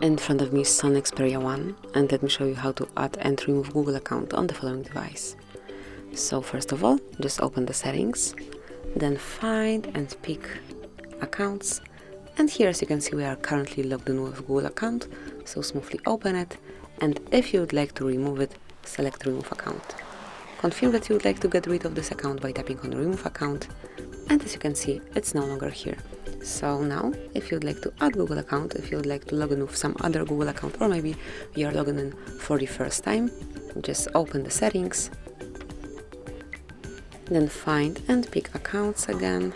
In front of me is SONY Xperia 1, and let me show you how to add and remove Google account on the following device. So first of all, just open the settings, then find and pick accounts, and here as you can see we are currently logged in with Google account, so smoothly open it, and if you would like to remove it, select remove account. Confirm that you would like to get rid of this account by tapping on remove account, and as you can see it's no longer here. So now, if you would like to add Google account, if you would like to log in with some other Google account, or maybe you are logging in for the first time, just open the settings, then find and pick accounts again,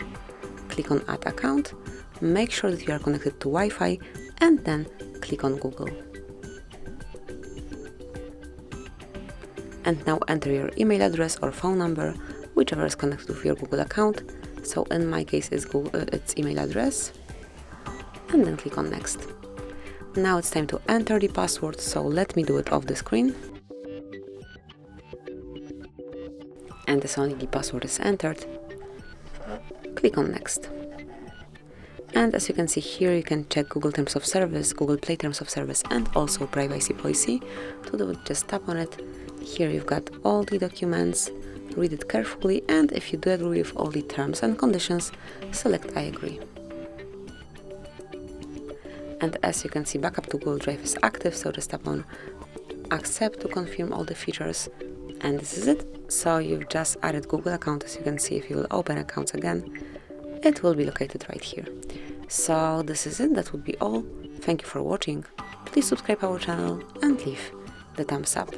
click on add account, make sure that you are connected to Wi-Fi, and then click on Google. And now enter your email address or phone number, whichever is connected with your Google account. So in my case it's email address, and then click on next. Now it's time to enter the password, so let me do it off the screen. And as only the password is entered, click on next. And as you can see here, you can check Google Terms of Service, Google Play Terms of Service, and also privacy policy. To do it, just tap on it. Here you've got all the documents. Read it carefully, and if you do agree with all the terms and conditions, select I agree. And as you can see, backup to Google Drive is active, so just tap on accept to confirm all the features, and this is it. So you've just added Google account. As you can see, if you will open accounts again, it will be located right here. So this is it, that would be all. Thank you for watching. Please subscribe our channel and leave the thumbs up.